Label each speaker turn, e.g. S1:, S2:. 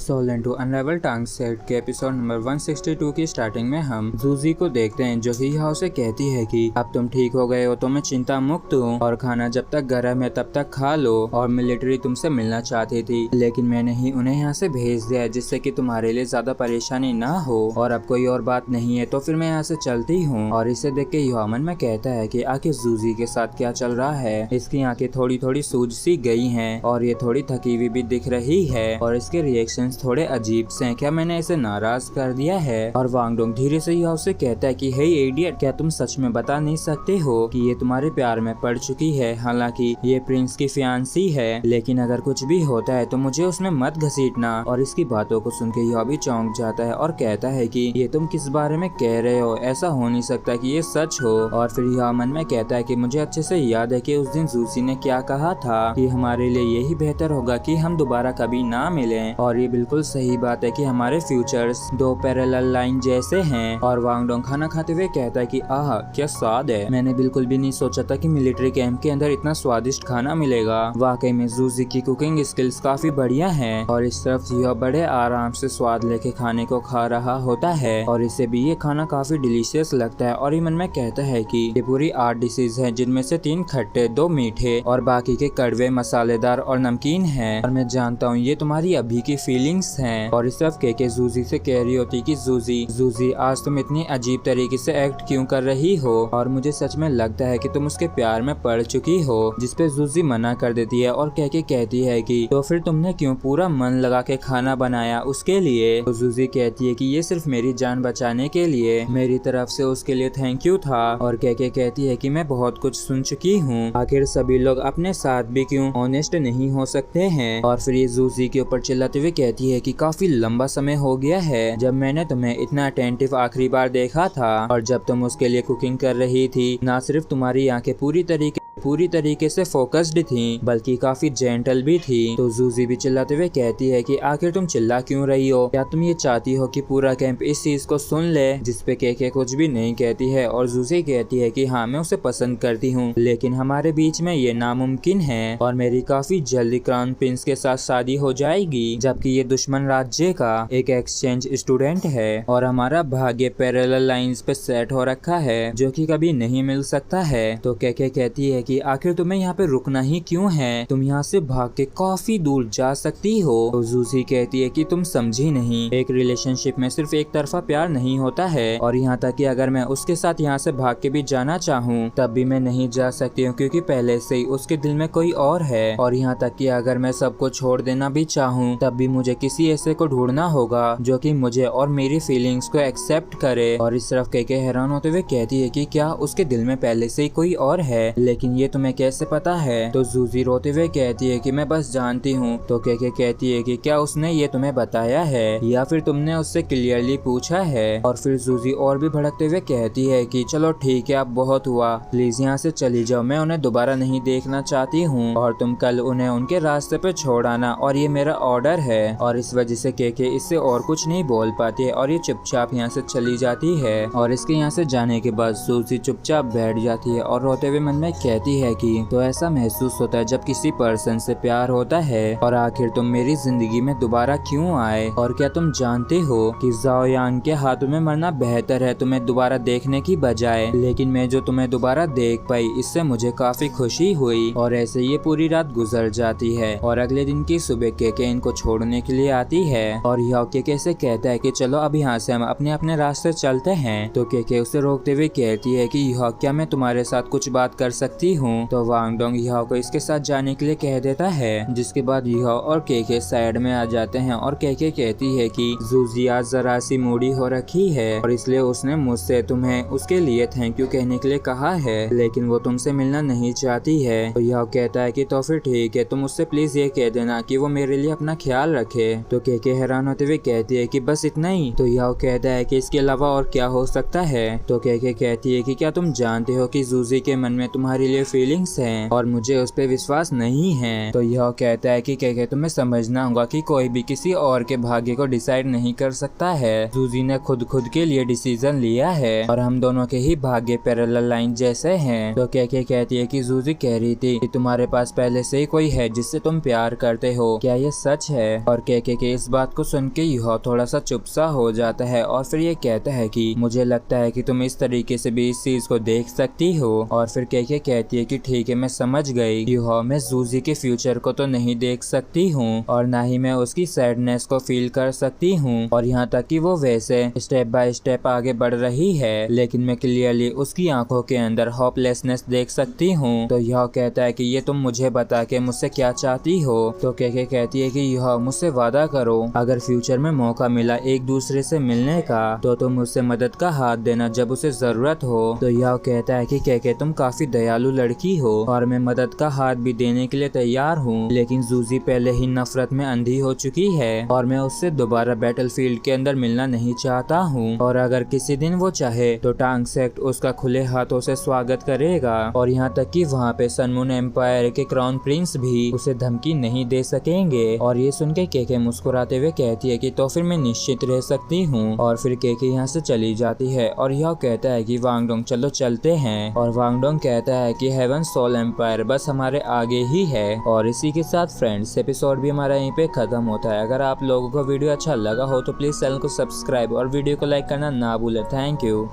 S1: Soul into अनरेवल टांग set के episode number 162 की स्टार्टिंग में हम जूजी को देखते हैं जो ही हाउ से कहती है कि अब तुम ठीक हो गए हो तो मैं चिंता मुक्त हूँ और खाना जब तक गर्म है तब तक खा लो और मिलिट्री तुमसे मिलना चाहती थी लेकिन मैंने ही उन्हें यहाँ से भेज दिया है जिससे कि तुम्हारे लिए ज्यादा परेशानी ना हो और अब कोई और बात नहीं है तो फिर मैं यहाँ से चलती हूँ। और इसे देख के ह्यूमन में कहता है कि आखिर जूजी के साथ क्या चल रहा है। इसकी आंखें थोड़ी थोड़ी सूज सी गई हैं और ये थोड़ी थकी हुई भी दिख रही है और इसके रिएक्शंस थोड़े अजीब से हैं। क्या मैंने इसे नाराज कर दिया है? और वांगडोंग धीरे से ह्याओ से कहता है कि हे इडियट, क्या तुम सच में बता नहीं सकते हो कि ये तुम्हारे प्यार में पड़ चुकी है? हालांकि ये प्रिंस की फियांसी है लेकिन अगर कुछ भी होता है तो मुझे उसमें मत घसीटना। और इसकी बातों को सुन के ह्याओ भी चौंक जाता है और कहता है कि ये तुम किस बारे में कह रहे हो, ऐसा हो नहीं सकता कि ये सच हो। और फिर ह्याओ मन में कहता है कि मुझे अच्छे से याद है कि उस दिन जूसी ने क्या कहा था कि हमारे लिए यही बेहतर होगा कि हम दोबारा कभी ना मिलें। और ये बिल्कुल सही बात है कि हमारे फ्यूचर्स दो पैरेलल लाइन जैसे हैं। और वांगडोंग खाना खाते हुए कहता है कि आह क्या स्वाद है, मैंने बिल्कुल भी नहीं सोचा था कि मिलिट्री कैंप के अंदर इतना स्वादिष्ट खाना मिलेगा। वाकई में जूजी की कुकिंग स्किल्स काफी बढ़िया हैं। और इस तरफ जियो बड़े आराम से स्वाद लेके खाने को खा रहा होता है और इसे भी ये खाना काफी डिलीशियस लगता है। और ये मन में कहता है कि ये पूरी 8 डिशेज हैं जिनमें से 3 खट्टे, 2 मीठे और बाकी के कड़वे, मसालेदार और नमकीन हैं। और मैं जानता हूँ ये तुम्हारी अभी की फीलिंग्स हैं। और इस तरफ के जूजी से कह रही होती कि जूजी आज तुम इतनी अजीब तरीके से एक्ट क्यों कर रही हो और मुझे सच में लगता है कि तुम उसके प्यार में पड़ चुकी हो। जिसपे जूजी मना कर देती है और कहती है कि तो फिर तुमने क्यों पूरा मन लगा के खाना बनाया उसके लिए? तो जूजी कहती है कि ये सिर्फ मेरी जान बचाने के लिए मेरी तरफ से उसके लिए थैंक यू था। और कहती है कि मैं बहुत कुछ सुन चुकी हूँ, आखिर सभी लोग अपने साथ भी क्यों ऑनेस्ट नहीं हो सकते हैं? और फिर ये जूजी के ऊपर चिल्लाते हुए कहती है कि काफी लंबा समय हो गया है जब मैंने तुम्हें इतना अटेंटिव आखिरी बार देखा था और जब तुम उसके लिए कुकिंग कर रही थी ना सिर्फ तुम्हारी आंखें पूरी तरीके से फोकस्ड थी बल्कि काफी जेंटल भी थी। तो जूजी भी चिल्लाते हुए कहती है कि आखिर तुम चिल्ला क्यों रही हो? क्या तुम ये चाहती हो कि पूरा कैंप इस चीज को सुन ले? जिसपे के कुछ भी नहीं कहती है और जूजी कहती है कि हाँ मैं उसे पसंद करती हूँ लेकिन हमारे बीच में ये नामुमकिन है और मेरी काफी जल्दी क्राउन प्रिंस के साथ शादी हो जाएगी जबकि ये दुश्मन राज्य का एक एक्सचेंज स्टूडेंट है और हमारा भाग्य पैरेलल लाइंस पे सेट हो रखा है जो कि कभी नहीं मिल सकता है। तो कहती है कि आखिर तुम्हें यहाँ पे रुकना ही क्यों है? तुम यहाँ से भाग के काफी दूर जा सकती हो। तो जूसी कहती है कि तुम समझी नहीं, एक रिलेशनशिप में सिर्फ एक तरफा प्यार नहीं होता है और यहाँ तक कि अगर मैं उसके साथ यहाँ से भाग के भी जाना चाहूँ तब भी मैं नहीं जा सकती हूँ क्योंकि पहले से ही उसके दिल में कोई और है। और यहाँ तक कि अगर मैं सबको छोड़ देना भी चाहूँ तब भी मुझे किसी ऐसे को ढूंढना होगा जो कि मुझे और मेरी फीलिंग्स को एक्सेप्ट करे। और इस तरफ के हैरान होते हुए कहती है कि क्या उसके दिल में पहले से ही कोई और है, लेकिन ये तुम्हें कैसे पता है? तो जूजी रोते हुए कहती है कि मैं बस जानती हूँ। तो कहती है कि क्या उसने ये तुम्हें बताया है या फिर तुमने उससे क्लियरली पूछा है? और फिर जूजी और भी भड़कते हुए कहती है कि चलो ठीक है अब बहुत हुआ, प्लीज यहाँ से चली जाओ, मैं उन्हें दोबारा नहीं देखना चाहती हूँ और तुम कल उन्हें उनके रास्ते पे छोड़ आना और ये मेरा ऑर्डर है। और इस वजह से इससे और कुछ नहीं बोल पाती है और ये चुपचाप यहाँ से चली जाती है। और इसके यहाँ से जाने के बाद जूजी चुपचाप बैठ जाती है और रोते हुए मन में कहती है कि तो ऐसा महसूस होता है जब किसी पर्सन से प्यार होता है और आखिर तुम मेरी जिंदगी में दोबारा क्यों आए? और क्या तुम जानते हो कि जाओ यांग के हाथों में मरना बेहतर है तुम्हें दोबारा देखने की बजाय, लेकिन मैं जो तुम्हें दोबारा देख पाई इससे मुझे काफी खुशी हुई। और ऐसे ये पूरी रात गुजर जाती है और अगले दिन की सुबह के इनको छोड़ने के लिए आती है और ह्याओ कैसे कहता है कि चलो अब यहाँ से हम अपने अपने रास्ते चलते हैं। तो के उसे रोकते हुए कहती है कि ह्याओ क्या मैं तुम्हारे साथ कुछ बात कर सकती हूँ? तो वांगडोंग ह्याओ को इसके साथ जाने के लिए कह देता है जिसके बाद ह्याओ और के साइड में आ जाते हैं और कहती है कि जूजी आज जरा सी मूडी हो रखी है और इसलिए उसने मुझसे तुम्हें उसके लिए थैंक यू कहने के लिए कहा है लेकिन वो तुमसे मिलना नहीं चाहती है। तो ह्याओ कहता है कि तो फिर ठीक है, तुम उससे प्लीज ये कह देना कि वो मेरे लिए अपना ख्याल रखे। तो के हैरान होते हुए कहती है कि बस इतना ही? तो ह्याओ कहता है कि इसके अलावा और क्या हो सकता है? तो कहती है कि क्या तुम जानते हो कि जूजी के मन में तुम्हारे लिए लिए फीलिंग्स हैं और मुझे उस पर विश्वास नहीं है। तो यह कहता है कि केके तुम्हें समझना होगा कि कोई भी किसी और के भाग्य को डिसाइड नहीं कर सकता है। जूजी ने खुद के लिए डिसीजन लिया है और हम दोनों के ही भाग्य पैरेलल लाइन जैसे हैं। तो केके कहती है कि जूजी कह रही थी कि तुम्हारे पास पहले से ही कोई है जिससे तुम प्यार करते हो, क्या ये सच है? और केके के इस बात को सुन के यह थोड़ा सा चुप सा हो जाता है और फिर ये कहता है कि मुझे लगता है कि तुम इस तरीके से भी इस चीज को देख सकती हो। और फिर केके कहती है कि ठीक है, मैं समझ गई। यह मैं जूजी के फ्यूचर को तो नहीं देख सकती हूँ और ना ही मैं उसकी सैडनेस को फील कर सकती हूँ और यहाँ तक कि वो वैसे स्टेप बाय स्टेप आगे बढ़ रही है, लेकिन मैं क्लियरली उसकी आंखों के अंदर होपलेसनेस देख सकती हूँ। तो यह कहता है कि ये तुम मुझे बता के मुझसे क्या चाहती हो? तो केके कहती है कि यह मुझसे वादा करो अगर फ्यूचर में मौका मिला एक दूसरे से मिलने का तो तुम मुझसे मदद का हाथ देना जब उसे जरूरत हो। तो यह कहता है कि केके तुम काफी दयालु लड़की हो और मैं मदद का हाथ भी देने के लिए तैयार हूँ, लेकिन जूजी पहले ही नफरत में अंधी हो चुकी है और मैं उससे दोबारा बैटलफील्ड के अंदर मिलना नहीं चाहता हूँ। और अगर किसी दिन वो चाहे तो टांग सेक्ट उसका खुले हाथों से स्वागत करेगा और यहाँ तक कि वहाँ पे सनमून एम्पायर के क्राउन प्रिंस भी उसे धमकी नहीं दे सकेंगे। और ये सुन के केके मुस्कुराते हुए कहती है कि तो फिर मैं निश्चित रह सकती हूँ। और फिर केके यहाँ से चली जाती है और यह कहता है कि वांगडोंग चलो चलते हैं। और वांगडोंग कहता है कि हेवन सोल एम्पायर बस हमारे आगे ही है। और इसी के साथ फ्रेंड्स एपिसोड भी हमारा यहीं पे खत्म होता है। अगर आप लोगों को वीडियो अच्छा लगा हो तो प्लीज चैनल को सब्सक्राइब और वीडियो को लाइक करना ना भूलें। Thank you.